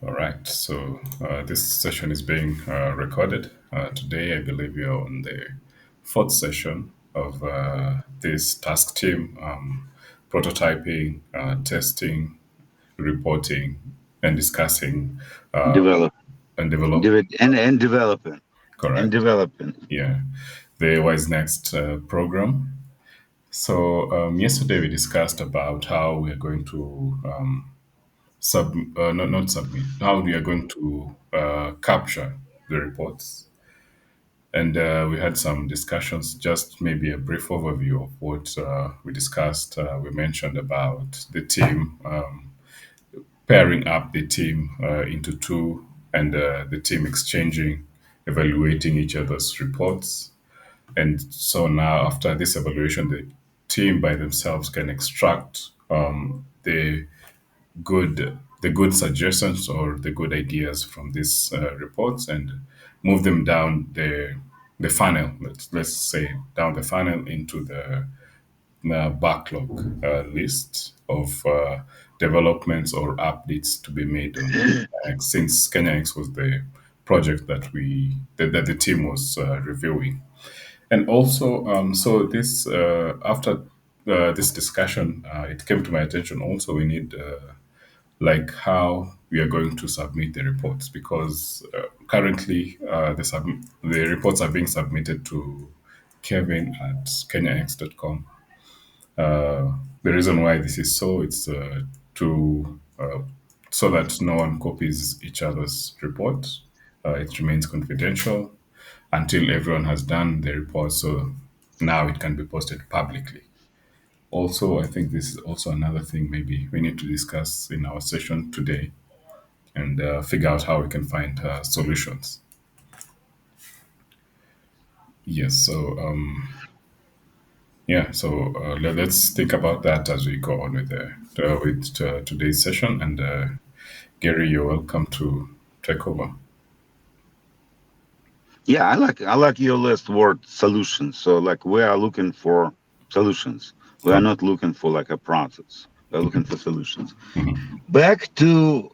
All right. So this session is being recorded. Today, I believe you're on the fourth session of this task team prototyping, testing, reporting, and discussing uh, Develop, and develop. and developing and Correct. developing. Yeah. The WiseNxt program. So yesterday we discussed about how we are going to not submit, how we are going to capture the reports. And we had some discussions, just maybe a brief overview of what we discussed. We mentioned about the team, pairing up the team into two, and the team exchanging, evaluating each other's reports. And so now, after this evaluation, the team by themselves can extract the good suggestions or the good ideas from these reports and move them down the funnel. Let's say down the funnel into the backlog list of developments or updates to be made on X, since KenyaX was the project that the team was reviewing. And also, so this after this discussion, it came to my attention. Also, we need like how we are going to submit the reports, because currently the reports are being submitted to Kevin at kenyax.com. The reason why this is so, it's to so that no one copies each other's report. It remains confidential until everyone has done the report. So now it can be posted publicly. Also, I think this is also another thing maybe we need to discuss in our session today, and figure out how we can find solutions. Yes. So yeah. So let's think about that as we go on with today's session. And Gary, you're welcome to take over. Yeah, I like your last word, solutions. So like we are looking for solutions. We are Okay. not looking for like a process. We're looking for solutions. Back to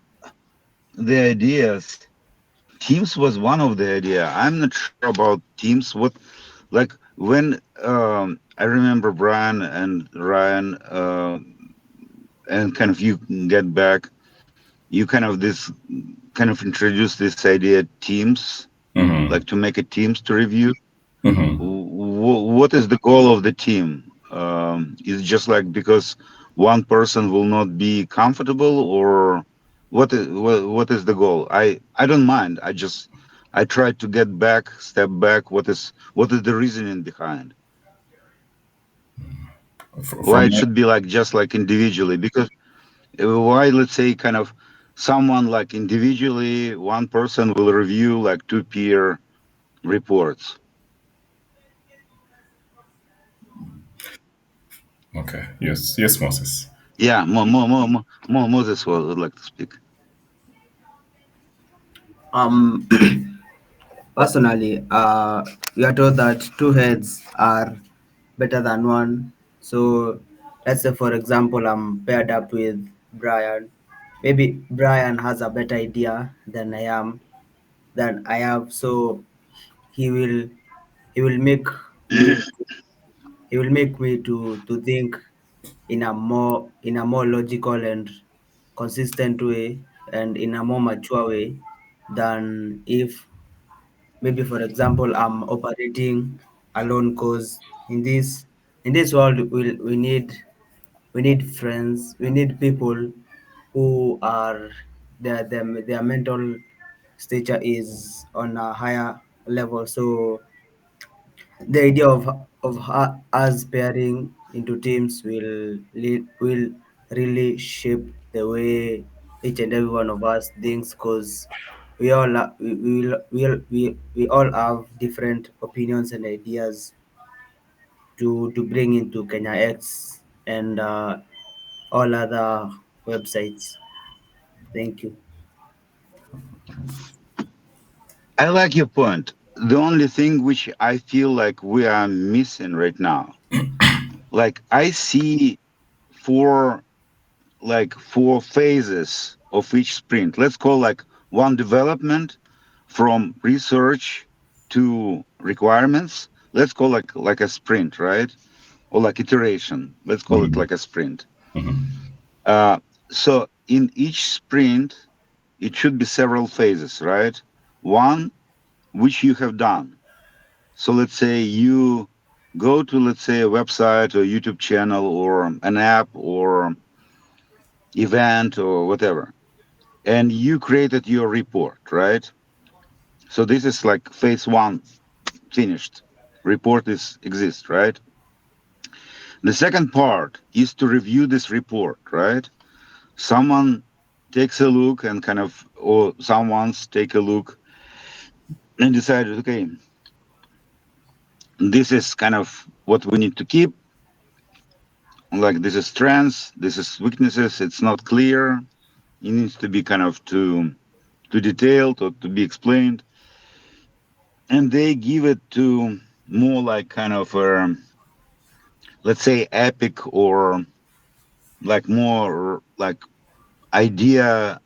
the ideas. Teams was one of the idea. I'm not sure about teams. What like when I remember Brian and Ryan and kind of you get back, you kind of this kind of introduce this idea teams, like Mm-hmm. to make a teams to review. Mm-hmm. What is the goal of the team? Is it just like because one person will not be comfortable, or what is the goal? I don't mind. I try to get back, step back. What is the reasoning behind why From it should be like just like individually? Because why, let's say, kind of someone like individually, one person will review like two peer reports. okay, yes, yes, Moses. Yeah, Moses would like to speak. Um, Personally, we are told that two heads are better than one. So let's say, for example, I'm paired up with Brian. Maybe Brian has a better idea than I have. So he will he will make me he will make me to think in a more logical and consistent way, and in a more mature way than if maybe, for example, I'm operating alone, because in this world we need friends, we need people who are their mental stature is on a higher level. So the idea of us pairing into teams will really shape the way each and every one of us thinks, because we all have different opinions and ideas to bring into Kenya X and all other websites. Thank you. I like your point. The only thing which I feel like we are missing right now, like I see four four phases. of each sprint. Let's call like one development from research to requirements. Let's call like a sprint, right? Or like iteration. Let's call it like a sprint. Uh, so in each sprint, it should be several phases, right? One, which you have done. So let's say you go to, let's say, a website or YouTube channel or an app or event or whatever, and you created your report, right? So this is like phase one finished. Report is exists, right? The second part is to review this report, right? Someone takes a look and kind of, or someone's take a look and decided, okay, this is kind of what we need to keep. Like this is strengths, this is weaknesses. It's not clear. It needs to be kind of too detailed or to be explained. And they give it to more like kind of let's say epic or like more like idea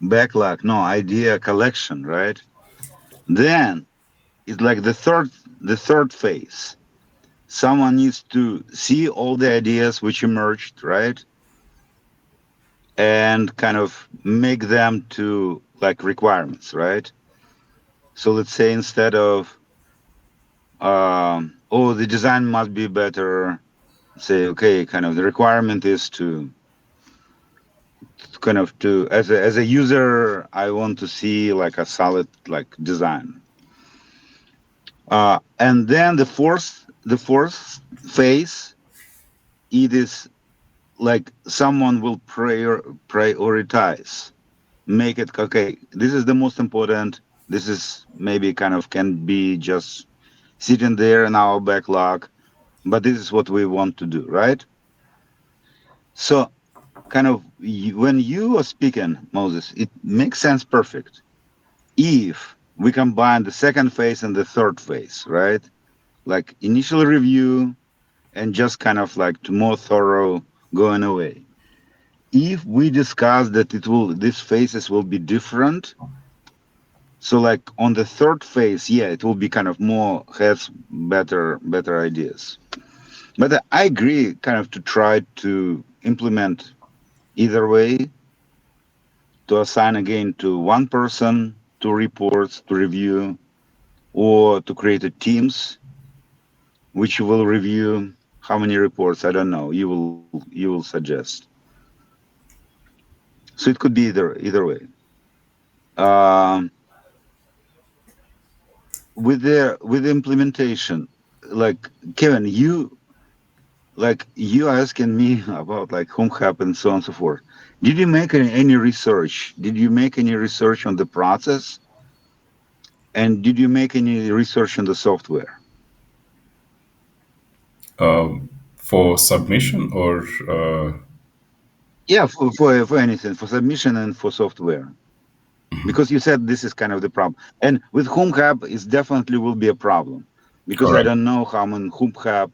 backlog, no, idea collection, right? Then it's like the third phase. Someone needs to see all the ideas which emerged, right? And kind of make them to like requirements, right? So let's say instead of oh, the design must be better, say okay, kind of the requirement is to kind of to as a user, I want to see like a solid like design. And then the fourth phase, it is like someone will prioritize, make it okay. This is the most important. This is maybe kind of can be just sitting there in our backlog, but this is what we want to do, right? So kind of when you are speaking, Moses, it makes sense perfect if we combine the second phase and the third phase, right? Like initial review and just kind of like to more thorough going away. If we discuss that these phases will be different, so like on the third phase, yeah, it will be kind of more has better ideas. But I agree, kind of to try to implement either way, to assign again to one person, two reports to review, or to create a teams which will review how many reports, I don't know. You will suggest. So it could be either way. Um, with the implementation, like Kevin, you asking me about like home hub and so on and so forth. Did you make any research? Did you make any research on the process? And did you make any research on the software? For submission or Yeah, for anything, for submission and for software. Because you said this is kind of the problem. And with Home Hub, it definitely will be a problem. Because all I right? don't know how in Home Hub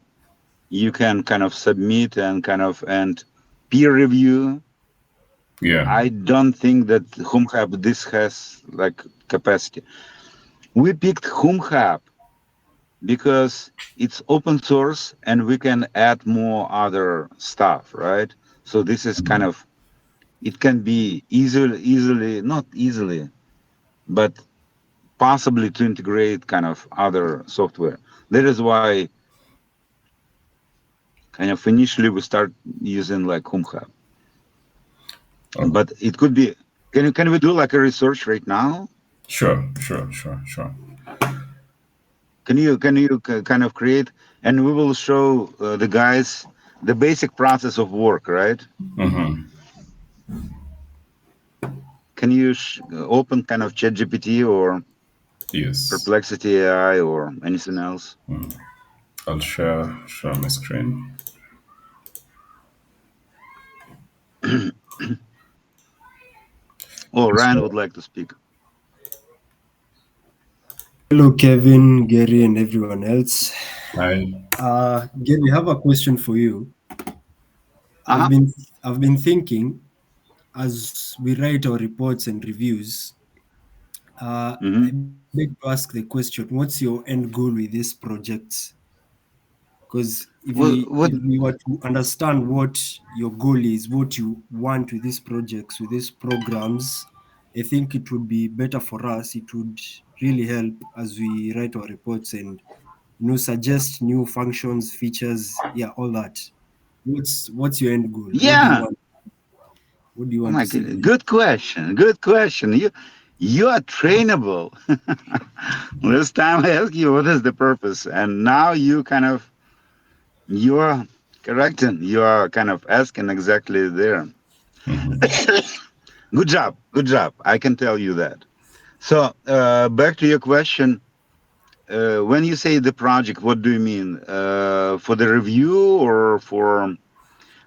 you can kind of submit and kind of and peer review. Yeah. I don't think that Home Hub this has like capacity. We picked Home Hub because it's open source and we can add more other stuff, right? So this is kind of it can be easily not easily, but possibly to integrate kind of other software. That is why kind of initially we start using like Home Hub. Oh, But it could be can we do like a research right now? sure, sure, sure, sure. Can you kind of create and we will show the guys the basic process of work, right? Can you open kind of ChatGPT or Yes. Perplexity AI or anything else? I'll share my screen. Oh, Ryan would So like to speak. Hello, Kevin, Gary, and everyone else. I Gary, I have a question for you. Uh-huh. I've been I've been thinking as we write our reports and reviews. Hmm. I beg to ask the question: what's your end goal with these projects? Because if What? we were to understand what your goal is, what you want with these projects, with these programs, I think it would be better for us. It would really help as we write our reports and suggest new functions, features, yeah, all that. What's your end goal? What do you Yeah. want? What do you Oh want my to see goodness. there? Good question. Good question. You are trainable. This time I ask you what is the purpose, and now you are correcting. You are kind of asking exactly there. Good job. Good job. I can tell you that. So back to your question. When you say the project, what do you mean? For the review or for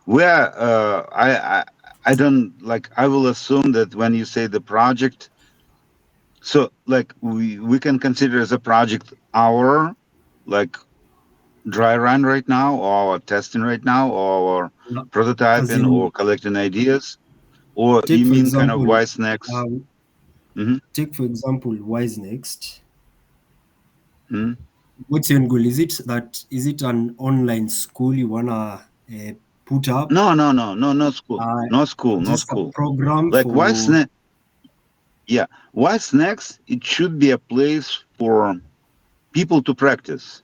where? I don't like. I will assume that when you say the project, so like we can consider as a project our like dry run right now, or testing right now, or As prototyping, or in, collecting ideas, or take you for mean kind of example, wise next? um, Mm-hmm. WiseNxt. Mm-hmm. What's your end goal? Is it an online school you wanna put up? No, no, no, no, no school, Uh, no school, no just a school. program Like wise for, next, yeah, wise next. It should be a place for people to practice.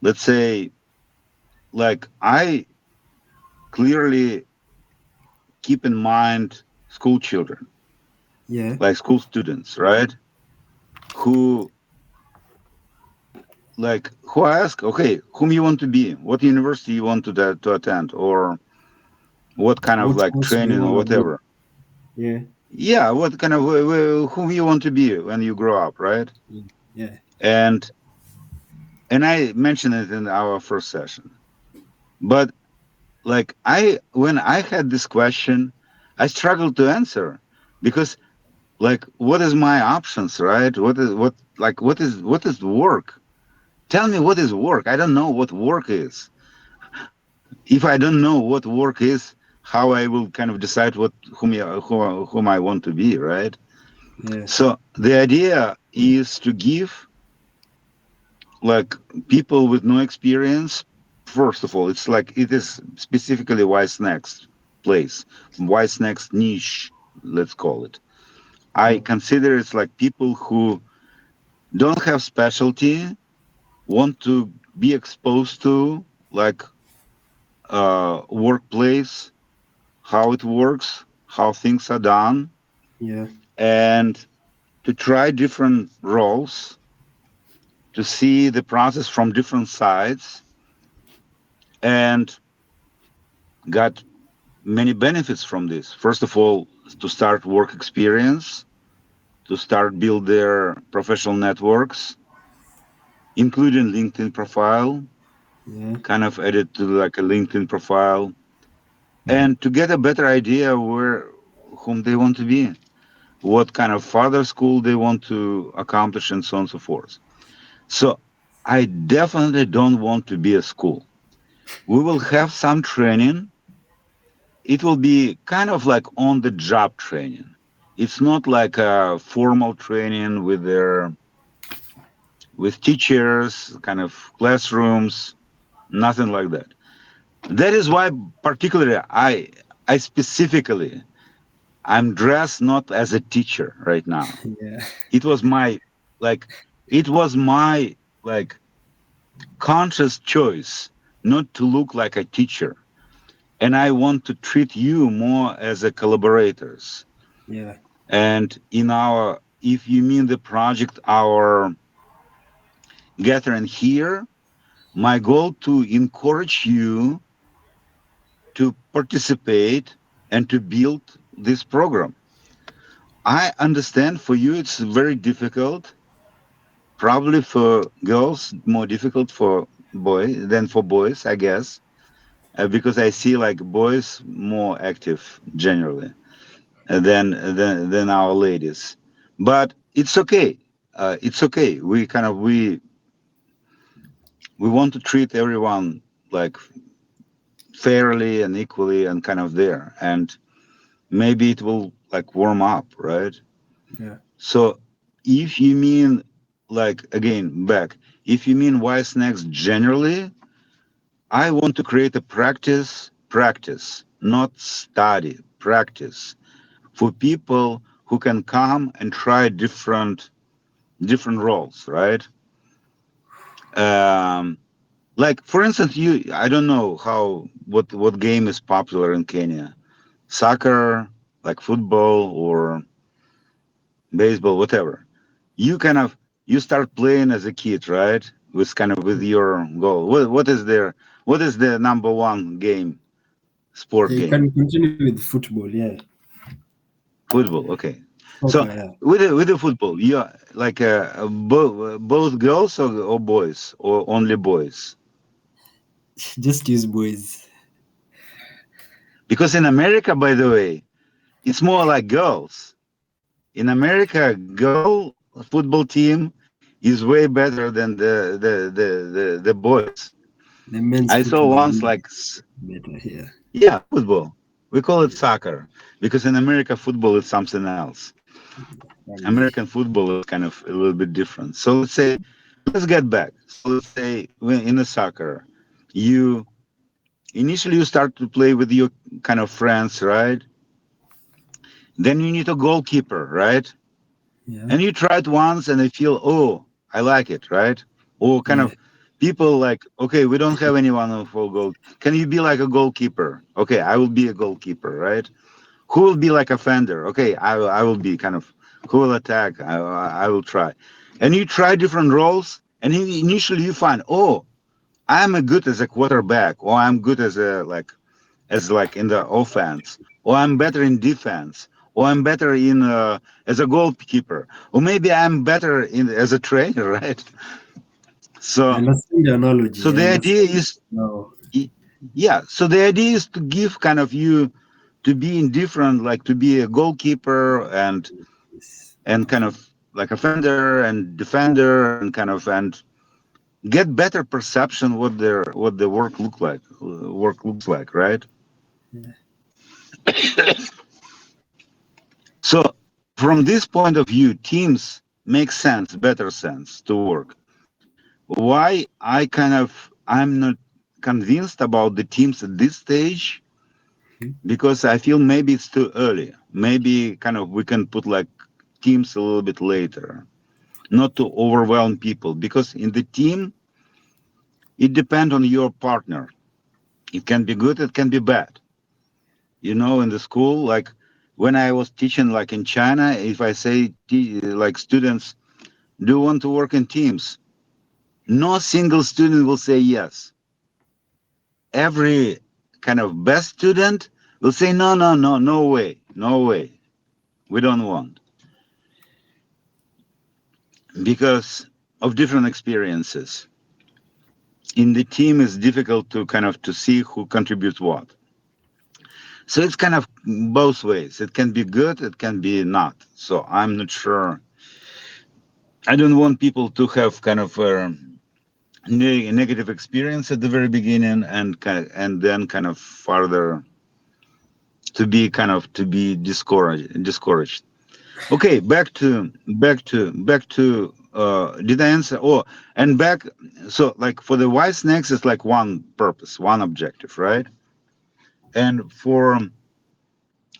Let's say, like I clearly keep in mind school children, yeah. like school students, right? Who who ask, okay, whom you want to be, what university you want to attend, or what kind of What like course do you training or wanna do? whatever. Yeah, Yeah, what kind of whom you want to be when you grow up, right? yeah, yeah, And I mentioned it in our first session, but like I when I had this question, I struggled to answer because like what is my options, right? What is work? Tell me what is work. I don't know what work is. If I don't know what work is, how I will kind of decide whom I want to be, right? yeah, So the idea is to give like people with no experience. First of all, it's like it is specifically WiseNxt place, WiseNxt niche, let's call it. I yeah, consider it's like people who don't have specialty, want to be exposed to like workplace, how it works, how things are done, yeah, and to try different roles, to see the process from different sides, and got many benefits from this. First of all, to start work experience, to start build their professional networks, including LinkedIn profile, yeah, kind of edit to like a LinkedIn profile, Mhm. and to get a better idea where whom they want to be, what kind of further school they want to accomplish, and so on and so forth. So I definitely don't want to be a school. We will have some training. It will be kind of like on the job training. It's not like a formal training with teachers, kind of classrooms, nothing like that. That is why particularly I specifically I'm dressed not as a teacher right now. yeah, It was my like it was my like conscious choice not to look like a teacher, and I want to treat you more as a collaborators. yeah, And in our, if you mean the project, our gathering here, my goal to encourage you to participate and to build this program. I understand for you it's very difficult, probably for girls more difficult for boys than for boys, I guess, because I see like boys more active generally than our ladies. But it's okay. It's okay. We want to treat everyone like fairly and equally and kind of there. And maybe it will like warm up, right? Yeah. So if you mean like again back, if you mean WiseNxt generally, I want to create a practice, not study, practice for people who can come and try different roles, right? Um, like for instance, I don't know what game is popular in Kenya, soccer, like football or baseball, whatever. You kind of you start playing as a kid, right? With kind of with your goal. What is the number one game, sport You game? can continue with football, yeah. Football. Okay. So Soccer, yeah. with the football, you are like both girls or boys or only boys? Just use boys. Because in America, by the way, it's more like girls. In America, girl football team is way better than the boys. The men's I saw football is once really like better here. yeah, football. We call it soccer because in America, football is something else. And American football is kind of a little bit different. So let's say, let's get back. So let's say in a soccer, you initially you start to play with your kind of friends, right? Then you need a goalkeeper, right? yeah, And you try it once and they feel, oh, I like it, right? Or kind yeah, of people like, okay, we don't have anyone for goal. Can you be like a goalkeeper? Okay, I will be a goalkeeper, right? Who will be like a fender? Okay, I will be kind of who will attack? I will try. And you try different roles, and initially you find, oh, I'm a good as a quarterback, or I'm good as a like in the offense, or I'm better in defense, or I'm better in as a goalkeeper, or maybe I'm better in as a trainer, right? I So understand the so analogy. I the idea understand is now. yeah. So the idea is to give kind of you to be indifferent, like to be a goalkeeper Yes. and kind of like offender and defender and kind of and get better perception what the work work looks like, right? Yeah. So from this point of view, teams make sense, better sense to work. Why I'm not convinced about the teams at this stage, because I feel maybe it's too early. Maybe kind of we can put like teams a little bit later, not to overwhelm people, because in the team it depends on your partner. It can be good, it can be bad. You know, in the school, like when I was teaching, like in China, if I say like students, do you want to work in teams? No single student will say yes. Every kind of best student will say no, no, no, no way, no way. We don't want, because of different experiences. In the team, it's difficult to kind of to see who contributes what. So it's kind of both ways. It can be good, it can be not. So I'm not sure. I don't want people to have kind of a negative experience at the very beginning and and then kind of further to be discouraged. Okay, back to did I answer? Oh, and back so like for the WiseNxt it's like one purpose, one objective, right? And for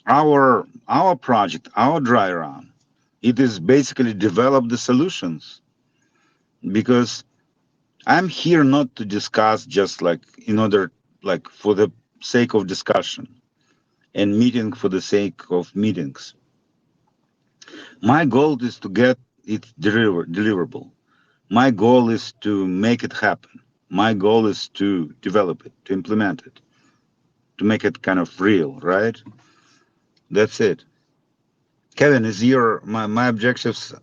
our project, our dry run, it is basically develop the solutions, because I'm here not to discuss just like in order like for the sake of discussion and meeting for the sake of meetings. My goal is to get it deliverable. My goal is to make it happen. My goal is to develop it, to implement it, to make it kind of real, right? That's it. Kevin, is my objectives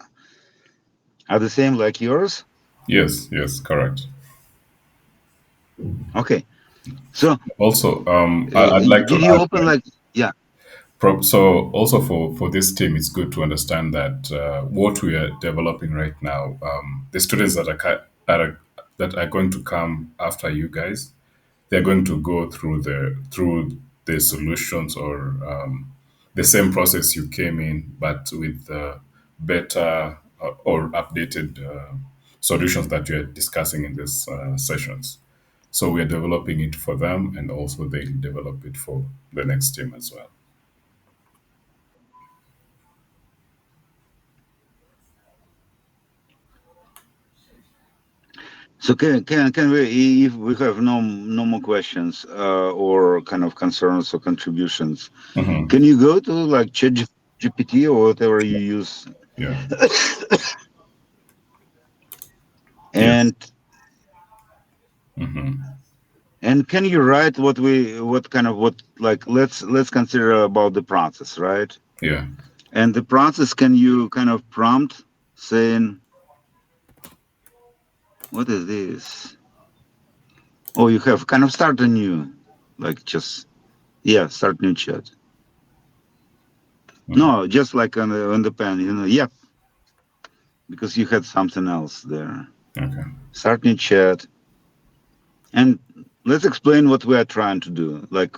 are the same like yours? Yes, yes, correct. Okay. So, Also, I'd like to did you add open that. like yeah? So also for this team, it's good to understand that what we are developing right now, the students that are going to come after you guys, they're going to go through the solutions or the same process you came in, but with better or updated solutions that you're discussing in these sessions. So we're developing it for them, and also they develop it for the next team as well. So can we, if we have no more questions or kind of concerns or contributions, Hmm. can you go to like ChatGPT or whatever you use, Yeah. and Yes. Hmm. can you write what kind of what like let's consider about the process, right? Yeah. And the process, can you kind of prompt saying what is this? Oh, you have kind of start a new, like just yeah, start new chat. Hmm. No, just like on the pen, yeah, because you had something else there. Okay. Start new chat, and let's explain what we are trying to do. Like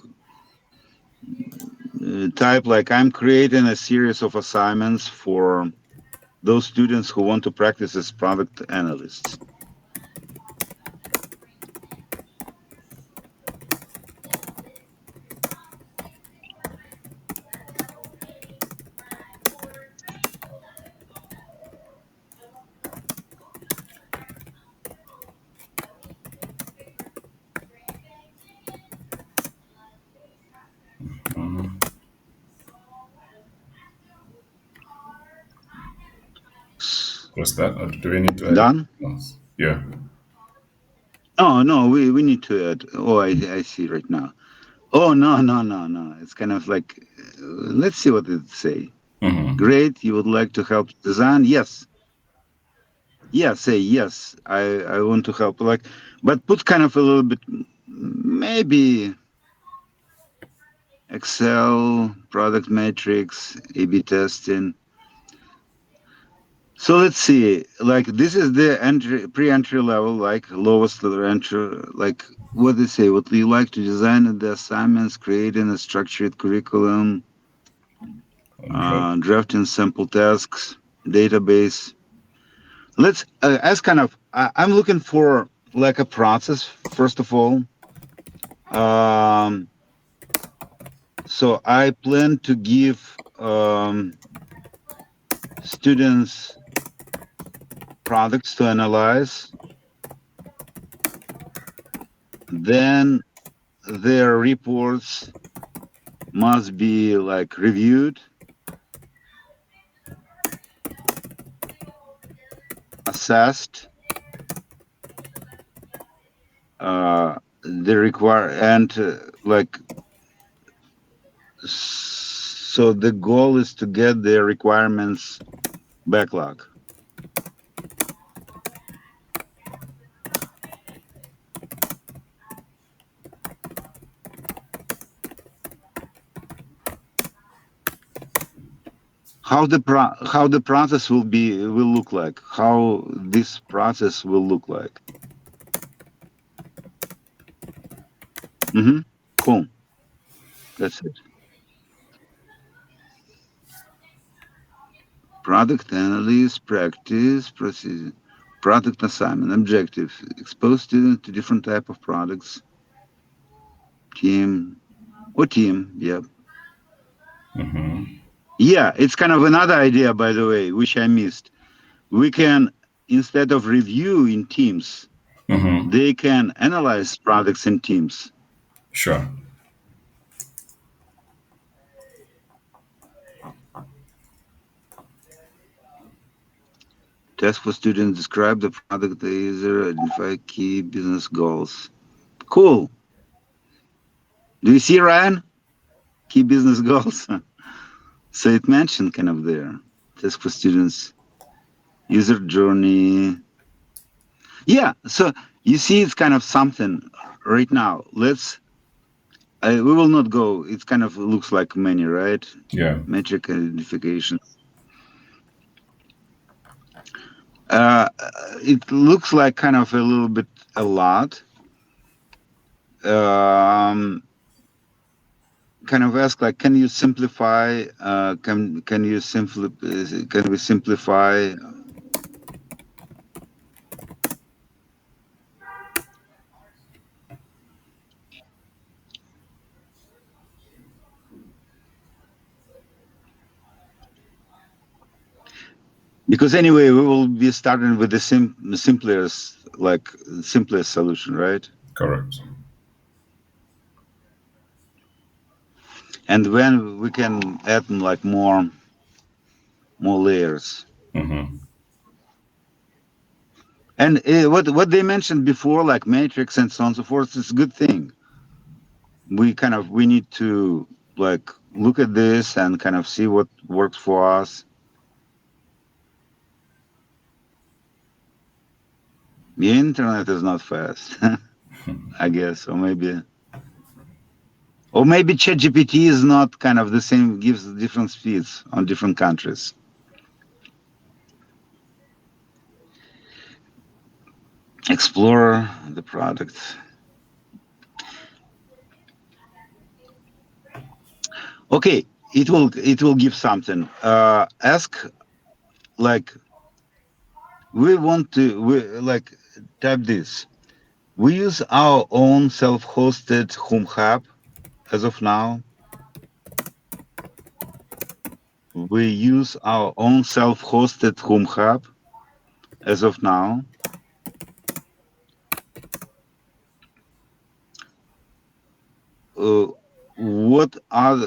type like I'm creating a series of assignments for those students who want to practice as product analysts. Hmm. Just that, or do we need to add Done? anything else? Yeah. Oh no, we need to add. Oh, I see right now. Oh no. It's kind of like let's see what it say. Hmm. Great, you would like to help design? Yes. Yeah, say yes. I want to help. Like, but put kind of a little bit, maybe Excel, product matrix, A/B testing. So let's see. Like this is the entry, pre-entry level, like lowest entry. Like what they say. What do you like to design the assignments, creating a structured curriculum, Great. drafting sample tasks, database. Let's as kind of. I'm looking for like a process first of all. Um, so I plan to give students products to analyze, then their reports must be like reviewed, assessed, they require, and like, so the goal is to get their requirements backlog. How the process will look like, how this process will look like. Mm-hmm. Cool. That's it. Product analysis, practice, procedure, product assignment, objective, expose students to different type of products, team, yeah. Hmm. Yeah, it's kind of another idea, by the way, which I missed. We can, instead of review in teams, Hmm. they can analyze products in teams. Sure. Task for students, describe the product they user, identify key business goals. Cool. Do you see, Ryan? Key business goals. So it mentioned kind of there. Task for students, user journey. Yeah. So you see, it's kind of something right now. We will not go. It kind of looks like many, right? Yeah. Metric identification. Uh, it looks like kind of a little bit a lot. um, kind of ask like, can you simplify? Can we simplify? Because anyway, we will be starting with the simplest solution, right? Correct. And when we can add like more layers. Mm-hmm. And what they mentioned before, like matrix and so on and so forth, is a good thing. We need to like look at this and kind of see what works for us. The internet is not fast, I guess, or maybe ChatGPT is not kind of the same, gives different speeds on different countries. Explore the product. Okay, it will give something. Ask like we like type this. We use our own self-hosted home hub as of now. We use our own self-hosted home hub as of now. What are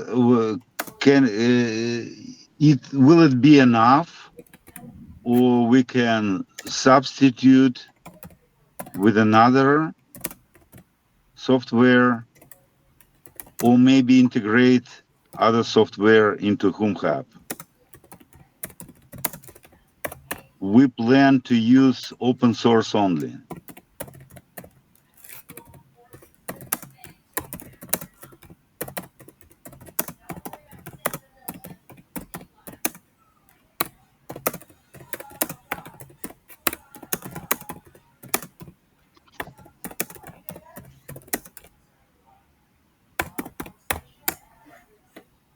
can it will it be enough, or we can substitute with another software, or maybe integrate other software into home hub? We plan to use open source only.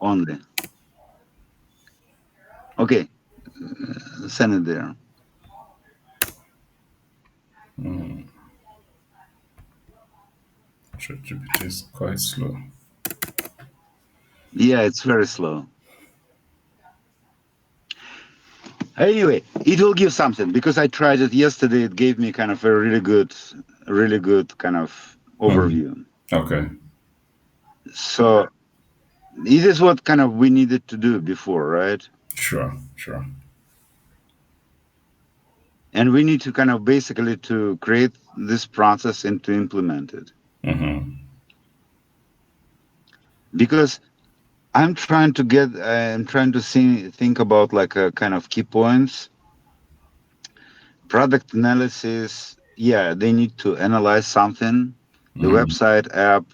Only. Okay, send it there. ChatGPT is quite slow. Yeah, it's very slow. Anyway, it will give something because I tried it yesterday. It gave me kind of a really good kind of overview. Okay. So it is what kind of we needed to do before, right? Sure. Sure. And we need to kind of basically to create this process and to implement it. Mm-hmm. Because I'm trying to think about like a kind of key points. Product analysis, yeah, they need to analyze something, the Mm-hmm. website, app,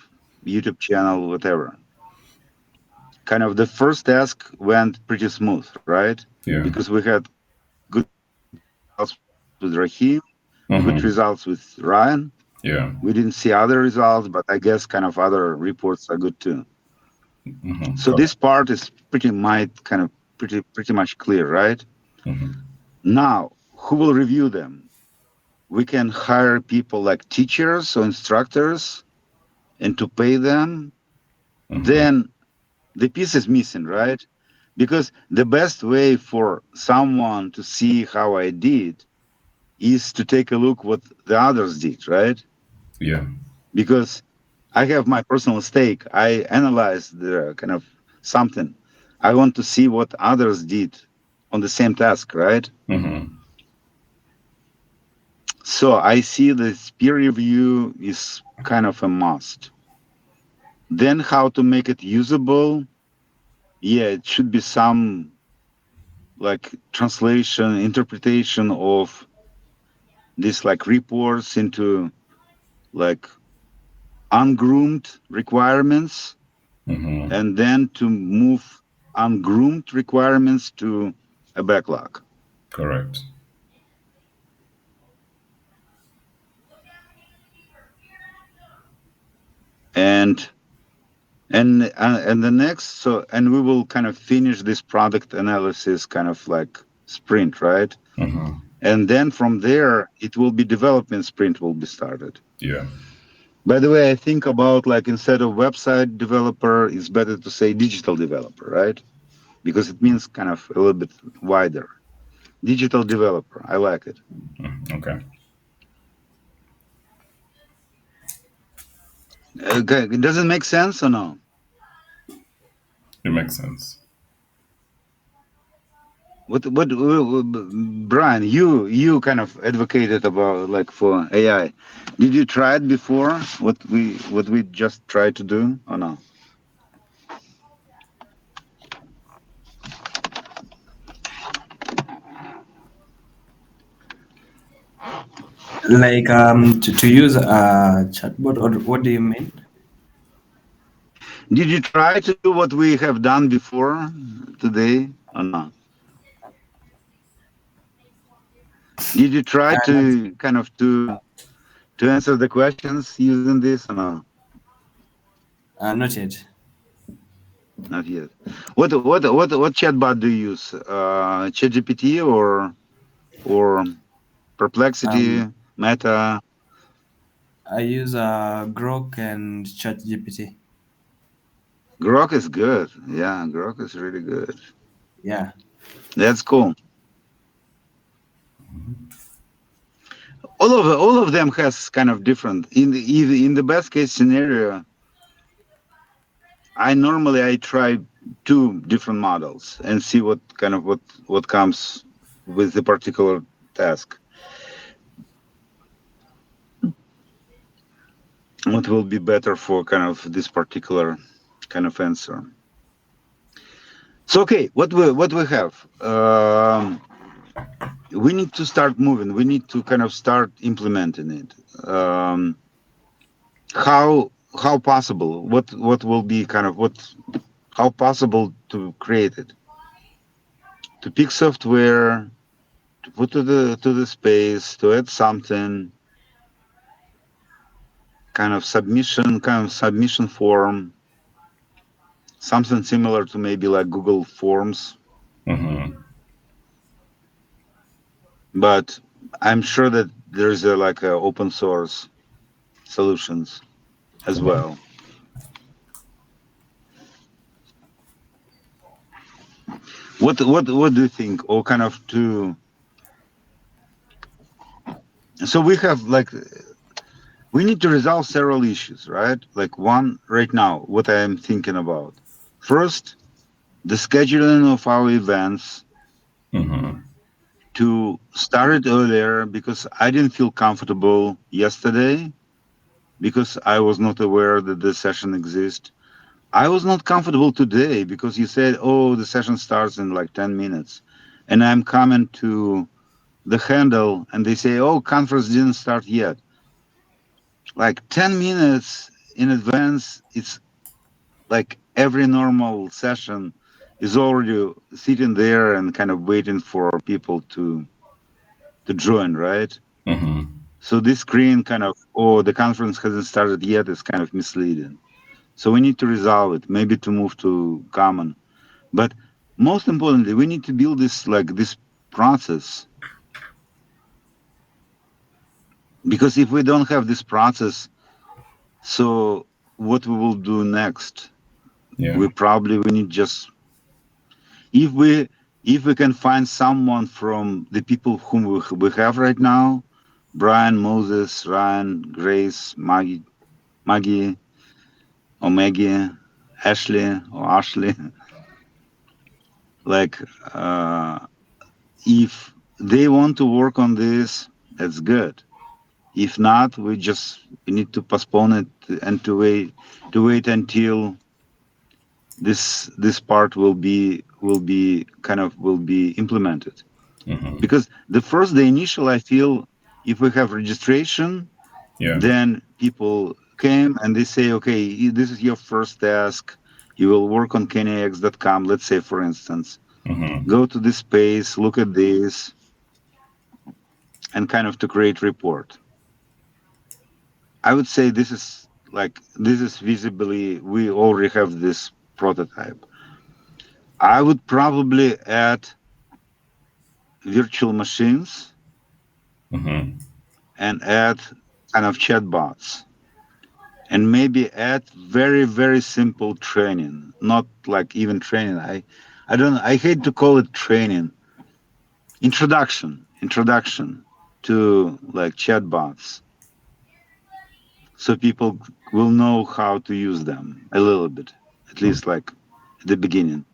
YouTube channel, whatever. Kind of the first task went pretty smooth, right? Yeah. Because we had good results with Rahim, good Mm-hmm. results with Ryan. Yeah. We didn't see other results, but I guess kind of other reports are good too. Mm-hmm. So this part is pretty much clear, right? Mm-hmm. Now, who will review them? We can hire people like teachers or instructors and to pay them. Mm-hmm. Then the piece is missing, right? Because the best way for someone to see how I did is to take a look what the others did, right? Yeah. Because I have my personal stake. I analyze the kind of something. I want to see what others did on the same task, right? Mm-hmm. So I see this peer review is kind of a must. Then how to make it usable? Yeah, it should be some like translation, interpretation of these like reports into like ungroomed requirements, Mm-hmm. and then to move ungroomed requirements to a backlog. Correct. and and the next, so and we will kind of finish this product analysis kind of like sprint, right? And then from there it will be development sprint will be started. Yeah. By the way, I think about like instead of website developer, it's better to say digital developer, right? Because it means kind of a little bit wider. Digital developer, I like it. Okay. Okay, does it make sense or no? It makes sense. Brian, you kind of advocated about like for AI. Did you try it before? What we just tried to do or no? Like to use a chatbot, or what do you mean? Did you try to do what we have done before today or no? Did you try Not, to kind of to answer the questions using this or no? not yet. Not yet. What chatbot do you use? ChatGPT or Perplexity, Um, Meta? I use Grok and ChatGPT. Grok is good. Yeah, Grok is really good. Yeah. That's cool. All of them has kind of different. In the best case scenario, I try two different models and see what kind of what comes with the particular task. What will be better for kind of this particular kind of answer. So okay, what we have? We need to start moving. We need to kind of start implementing it. How possible? What will be kind of what? How possible to create it? To pick software, to put to the space, to add something, kind of submission form, something similar to maybe like Google Forms. But I'm sure that there's a like a open source solutions as well. What do you think? Or kind of to so we have like we need to resolve several issues, right? Like one right now, what I am thinking about. First, the scheduling of our events to start it earlier because I didn't feel comfortable yesterday because I was not aware that the session exists. I was not comfortable today because you said, oh, the session starts in like 10 minutes. And I'm coming to the handle and they say, oh, conference didn't start yet. Like 10 minutes in advance, it's like every normal session is already sitting there and kind of waiting for people to join, right? So this screen kind of, oh, the conference hasn't started yet is kind of misleading. So we need to resolve it, maybe to move to common. But most importantly, we need to build this like this process because if we don't have this process, so what we will do next? Yeah. We need just if we can find someone from the people whom we have right now, Brian, Moses, Ryan, Grace, Maggie, or Maggie, Ashley, like if they want to work on this, that's good. If not, we need to postpone it and to wait until this part will be implemented. Because the initial, I feel, if we have registration, Yeah. then people came and they say, okay, this is your first task. You will work on kenyax.com, let's say, for instance. Go to this space, look at this, and kind of to create report. I would say this is like this is visibly, we already have this prototype. I would probably add virtual machines Mm-hmm. and add kind of chatbots, and maybe add very, very simple training, not like even training. I don't, I hate to call it training. Introduction to like chatbots, so people will know how to use them a little bit, at least like at the beginning,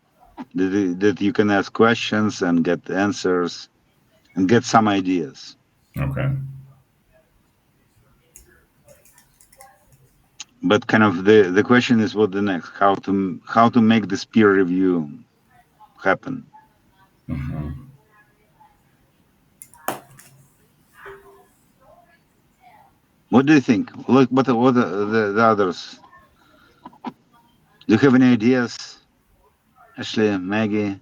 that you can ask questions and get answers and get some ideas. Okay. But kind of the question is what the next, how to make this peer review happen. What do you think? Look, what are the others? Do you have any ideas? Ashley, Maggie,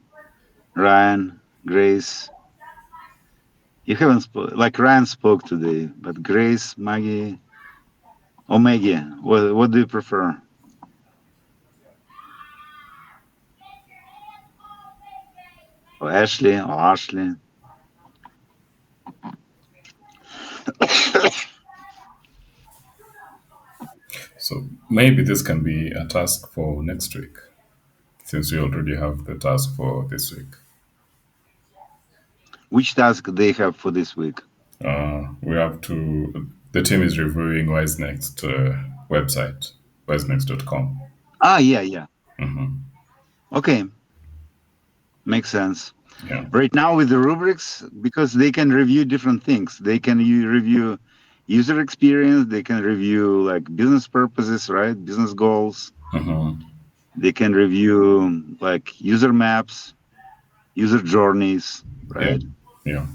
Ryan, Grace. You haven't like Ryan spoke today, but Grace, Maggie, or Maggie, what do you prefer? Or Ashley or Ashley? So maybe this can be a task for next week, since we already have the task for this week. Which task they have for this week? We have to. The team is reviewing WiseNxt website, wisenext.com. Ah, yeah, yeah. Mm-hmm. Okay, makes sense. Yeah. Right now with the rubrics, because they can review different things. They can review user experience. They can review like business purposes, right? Business goals. Mm-hmm. They can review like user maps, user journeys, Yeah. right? Yeah.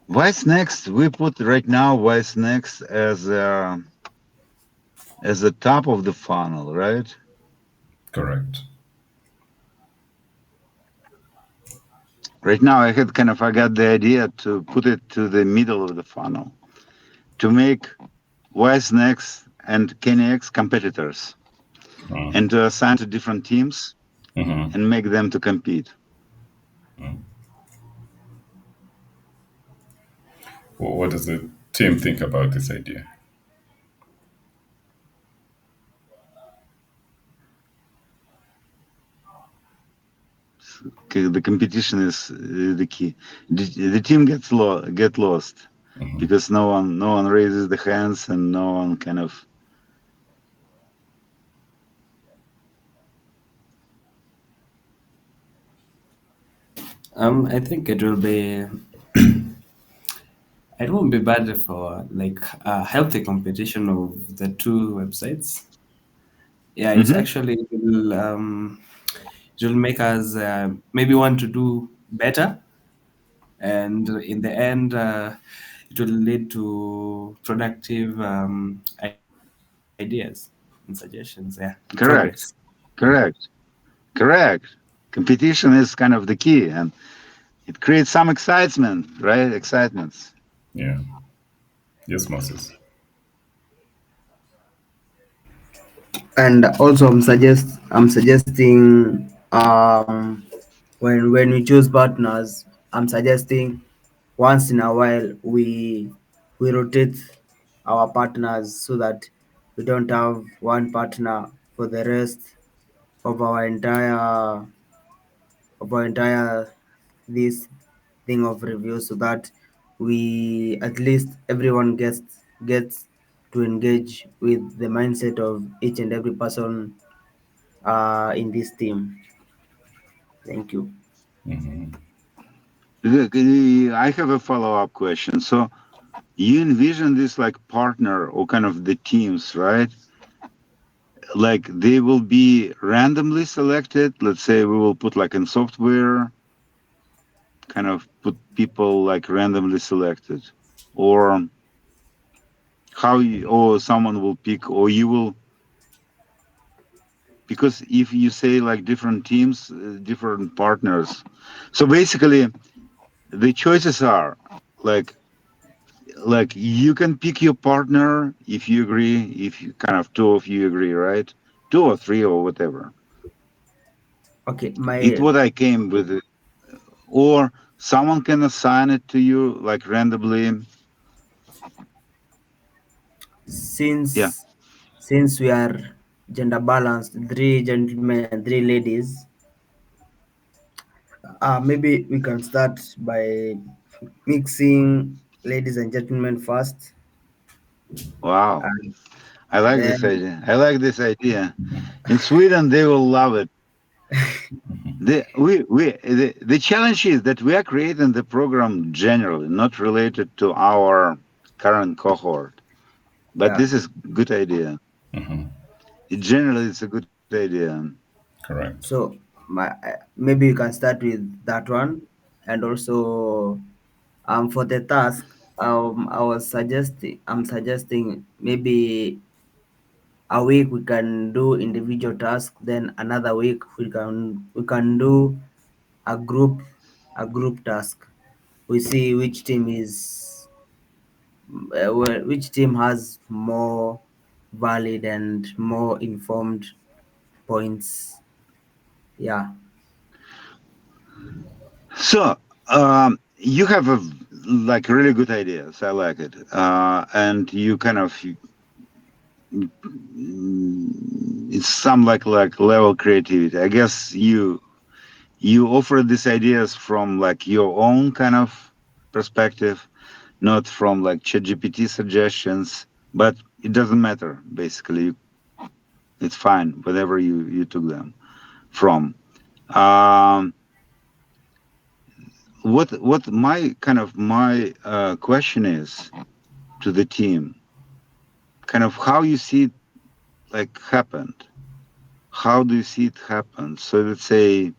What's next? We put right now what's next as the top of the funnel, right? Correct. Right now, I got the idea to put it to the middle of the funnel to make WiseNxt and KNX competitors and to assign to different teams Mm-hmm. and make them to compete. What does the team think about this idea? The competition is the key. The team get lost Mm-hmm. because no one raises the hands and no one kind of. I think it won't be bad for like a healthy competition of the two websites. Yeah, it's Mhm. actually it will make us maybe want to do better, and in the end, it will lead to productive ideas and suggestions. Yeah, and progress. Correct. Correct. Correct. Competition is kind of the key, and it creates some excitement, right? Excitements. Yeah. Yes, Moses. And also I'm suggesting when we choose partners, I'm suggesting once in a while we rotate our partners so that we don't have one partner for the rest of our entire this thing of review, so that we at least everyone gets to engage with the mindset of each and every person in this team. Thank you. Mm-hmm. I have a follow-up question. So you envision this like partner or kind of the teams, right? Like they will be randomly selected. Let's say we will put like in software, kind of put people like randomly selected, or or someone will pick, or you will, because if you say like different teams, different partners. So basically, the choices are like you can pick your partner if you agree, if you kind of two of you agree, right? Two or three or whatever. Okay, It my what I came with it. Or someone can assign it to you like randomly. Yeah. since since we are gender balanced, three gentlemen and three ladies, maybe we can start by mixing ladies and gentlemen first, Wow. and I like this then idea. I like this idea. In Sweden, they will love it. The challenge is that we are creating the program generally, not related to our current cohort. But yeah. this is good idea. Hmm. Generally, it's a good idea. Correct. So maybe you can start with that one, and also for the task, I'm suggesting maybe a week we can do individual task, then another week we can do a group a group task. We see which team is which team has more valid and more informed points. Yeah. So, you have a like really good ideas. I like it. And you kind of it's some like level creativity. I guess you offer these ideas from like your own kind of perspective, not from like ChatGPT suggestions. But it doesn't matter. Basically, it's fine whatever you took them from. Um, what my kind of my question is to the team, kind of how you see it like happened. How do you see it happen? So let's say,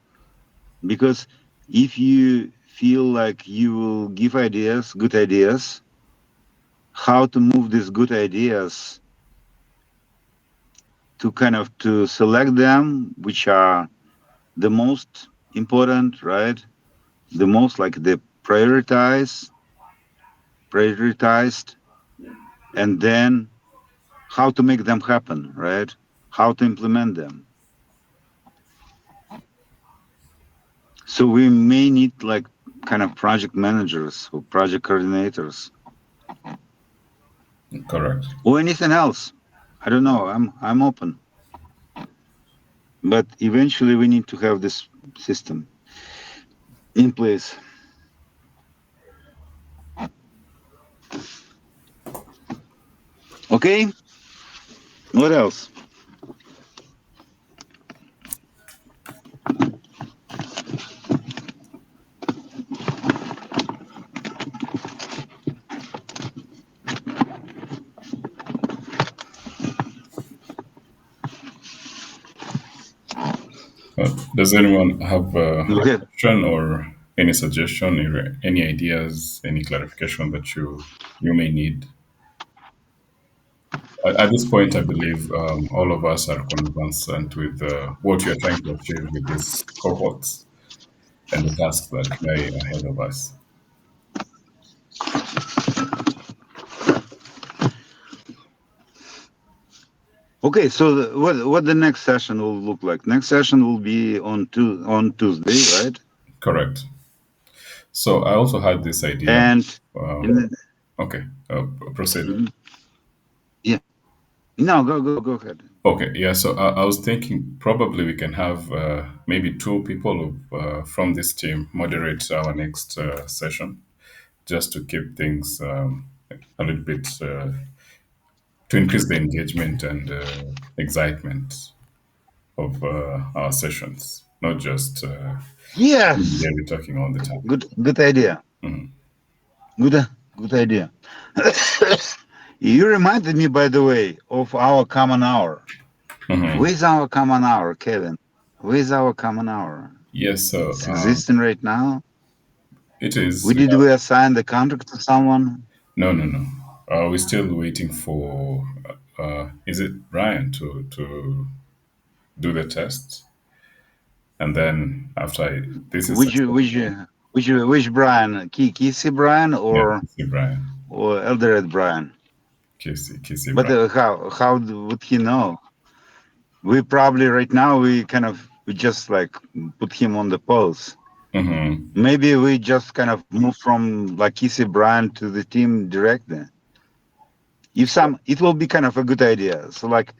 because if you feel like you will give ideas, good ideas, how to move these good ideas to kind of to select them, which are the most important, right? The most like the prioritized, and then how to make them happen, right? How to implement them. So we may need like kind of project managers or project coordinators Correct. or anything else. I don't know. I'm open. But eventually we need to have this system in place. Okay? What else? Does anyone have a Okay. question or any suggestion, or any ideas, any clarification that you may need? At this point, I believe all of us are conversant with what you're trying to achieve with this cohort and the tasks that lie ahead of us. Okay, so what the next session will look like? Next session will be on Tuesday, right? Correct. So I also had this idea. And Um, in okay, proceed. yeah, no, go ahead. Okay, yeah. So I was thinking probably we can have maybe two people from this team moderate our next session, just to keep things a little bit to increase the engagement and excitement of our sessions, not just Yes, really talking all the time. good idea. Mhm. Good good idea. You reminded me, by the way, of our common hour. Mhm. Where's our common hour, Kevin? Where's our common hour? Yes, so It's existing right now. it is. We did we assign the contract to someone? No, no, no. We're still waiting for. Is it Brian to do the test, and then after this is Which successful, Which Brian? Kissy Brian Yeah, or Casey Brian. Eldoret Brian? Casey But Brian. how would he know? We probably right now we just like put him on the pause. Mm-hmm. Maybe we just kind of move from like Kissy Brian to the team directly. If some, it will be kind of a good idea. So like,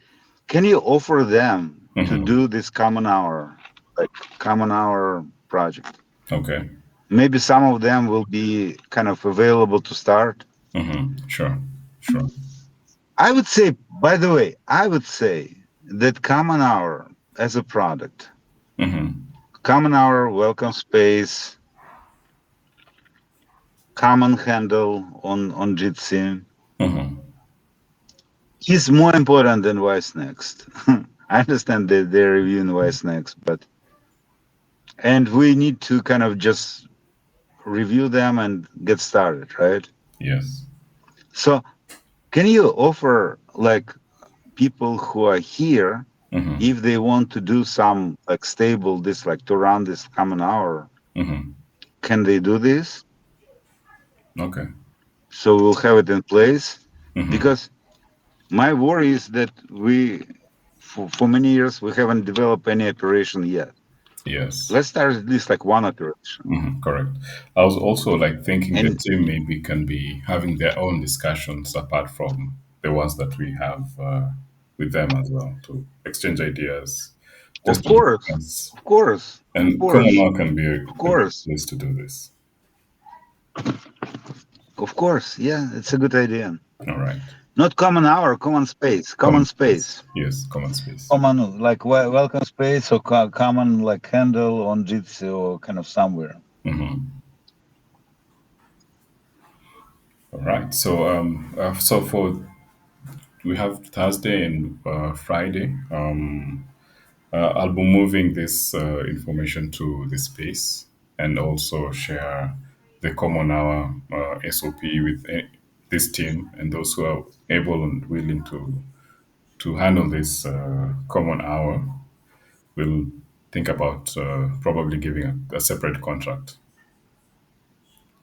can you offer them to Mm-hmm. do this like common hour project? Okay. Maybe some of them will be kind of available to start. Mm-hmm. Sure. Sure. I would say, by the way, I would say that common hour as a product, Mm-hmm. common hour, welcome space, common handle on Jitsi Mm-hmm. is more important than WiseNxt. I understand that they're reviewing WiseNxt, but and we need to kind of just review them and get started, right? Yes. So can you offer like people who are here, Mm-hmm. if they want to do some like stable this like to run this common hour, Mm-hmm. can they do this? Okay. So we'll have it in place. Mm-hmm. Because my worry is that we for many years we haven't developed any operation yet. Yes. Let's start at least like one operation. Mm-hmm. Correct. I was also like thinking the And team maybe can be having their own discussions apart from the ones that we have with them as well to exchange ideas, just of to course, discuss. of course, of And Common course, Law can be of a good course, place to do this. of course. Yeah, it's a good idea. All right. Not common hour, common space, Common common space. space, Yes, common space. common like welcome space or common like handle on Jitsi or kind of somewhere. Mm-hmm. All right. So for we have Thursday and Friday. I'll be moving this information to the space and also share the common hour SOP with this team and those who are able and willing to handle this common hour. We'll think about probably giving a separate contract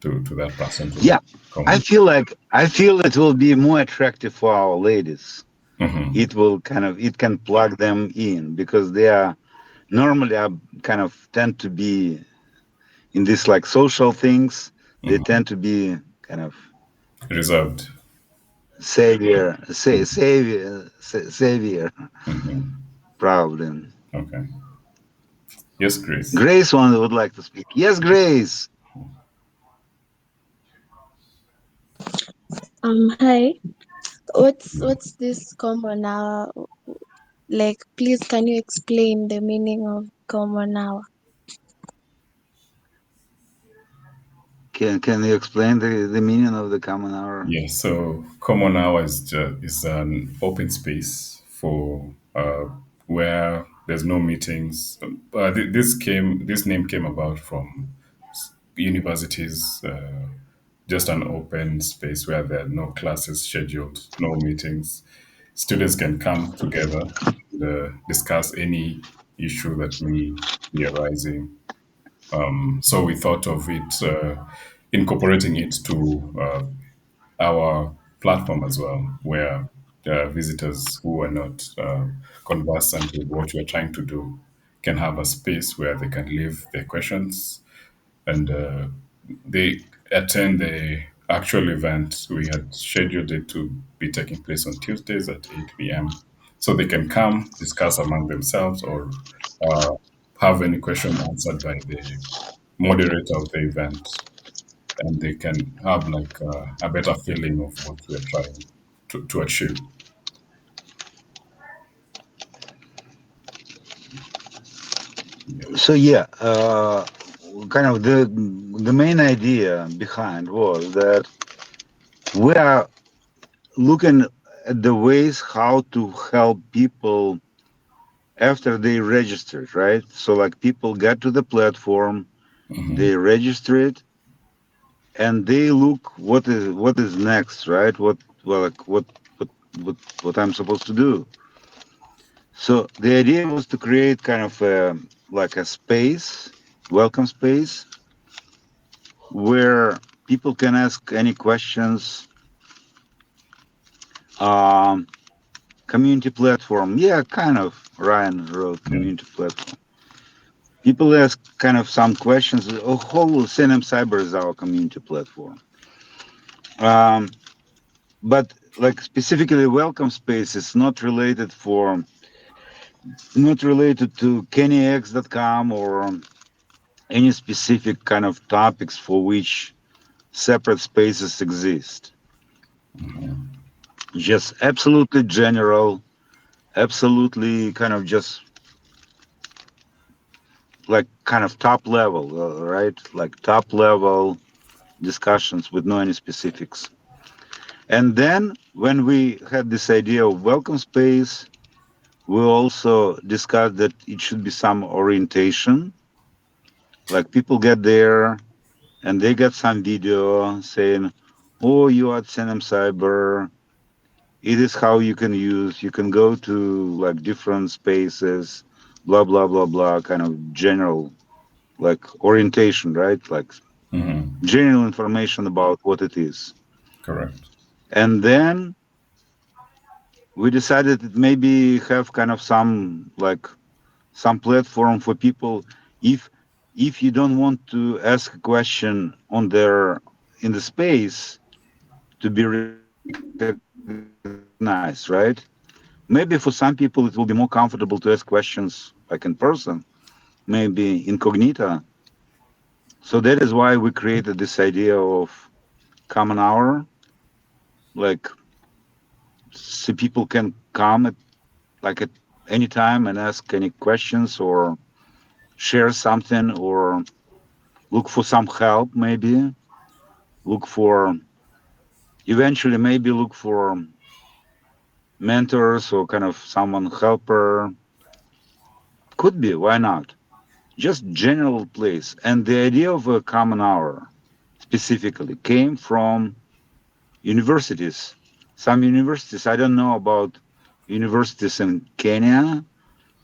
to that person to Yeah, come I in. feel like it will be more attractive for our ladies. Mm-hmm. It will kind of it can plug them in because they are normally are kind of tend to be in this like social things. They Mm-hmm. tend to be kind of Reserved. savior Mm-hmm. probably. Okay. Yes, Chris. Grace one would like to speak. Yes, Grace. Hi. What's this common hour? Like, please, can you explain the meaning of common hour? Can you explain the meaning of the common hour? Yeah, so Common Hour is an open space for where there's no meetings. This name came about from universities, just an open space where there are no classes scheduled, no meetings. Students can come together and discuss any issue that may be arising. So we thought of it, incorporating it to our platform as well, where visitors who are not conversant with what we are trying to do can have a space where they can leave their questions and they attend the actual event. We had scheduled it to be taking place on Tuesdays at 8 p.m. So they can come, discuss among themselves, or uh, have any question answered by the moderator of the event, and they can have like a better feeling of what we're trying to achieve. So yeah, kind of the main idea behind was that we are looking at the ways how to help people after they registered, right? So like people get to the platform, Hmm. they register it, and they look what is next, right? What what what I'm supposed to do. So the idea was to create kind of like a space, welcome space, where people can ask any questions. Um, Community platform. Yeah, kind of. Ryan wrote Yeah. community platform. People ask kind of some questions. Oh, whole CNM Cyber is our community platform. Um, but like specifically welcome space is not related to kennyx.com or any specific kind of topics for which separate spaces exist. Just absolutely general, absolutely kind of just like kind of top level, right? Like top level discussions with no any specifics. And then when we had this idea of welcome space, we also discussed that it should be some orientation. Like people get there and they get some video saying, "Oh, you are at Senem Cyber. It is how you can use. You can go to like different spaces, blah blah blah blah." Kind of general like orientation, right? Like Hmm. general information about what it is. Correct. And then we decided that maybe have kind of some like some platform for people if you don't want to ask a question on their in the space to be recognized, right? Maybe for some people it will be more comfortable to ask questions like in person, maybe incognita. So that is why we created this idea of common hour, like so people can come at like at any time and ask any questions or share something or look for some help, maybe look for eventually maybe look for mentors or kind of someone helper. Could be, why not? Just general place. And the idea of a common hour specifically came from universities. Some universities, I don't know about universities in Kenya,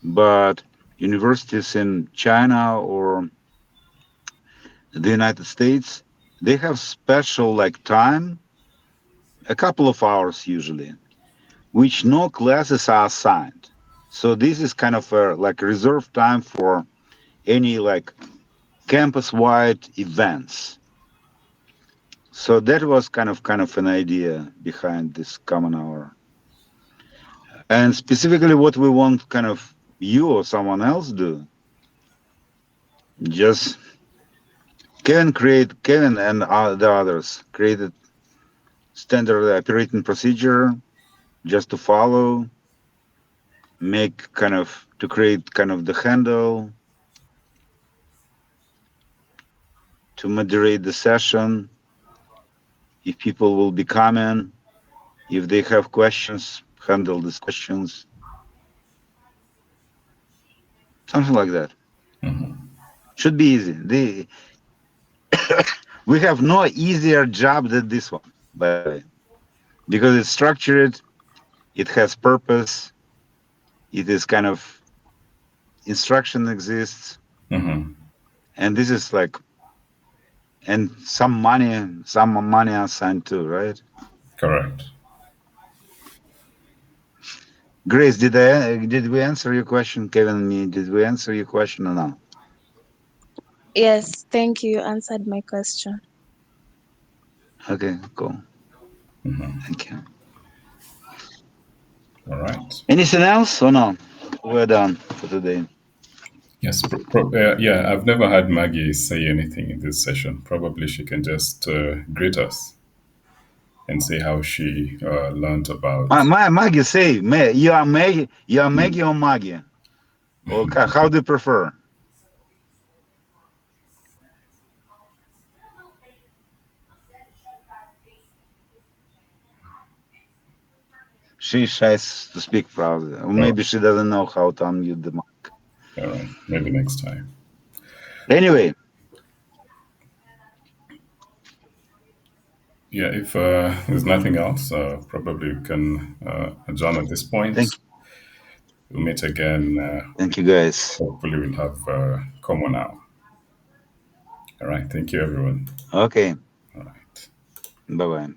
but universities in China or the United States, they have special like time, a couple of hours usually, which no classes are assigned. So this is kind of a like reserved time for any like campus-wide events. So that was kind of an idea behind this common hour. And specifically what we want kind of you or someone else do, just Kevin and the others created standard operating procedure just to follow, make kind of to create kind of the handle, to moderate the session, if people will be coming, if they have questions, handle these questions, something like that. Should be easy. We have no easier job than this one, by the way, because it's structured, it has purpose, it is kind of instruction exists, Hmm. and this is like and some money assigned too, right? Correct. Grace, did we answer your question, Kevin and me? Did we answer your question or no? Yes, thank you. You answered my question. Okay, cool. Thank you. All right. Anything else or no? We're done for today. Yes. Yeah, I've never had Maggie say anything in this session. Probably she can just greet us and say how she learned about. Maggie, say, you are Maggie or Maggie? Okay, how do you prefer? She shy to speak proudly, or Oh, maybe she doesn't know how to unmute the mic. all right. Maybe next time. Anyway, Yeah, if there's nothing else, probably we can adjourn at this point. thank We'll meet again. thank you guys. Hopefully, we'll have common now. All right. Thank you, everyone. Okay. All right. Bye bye.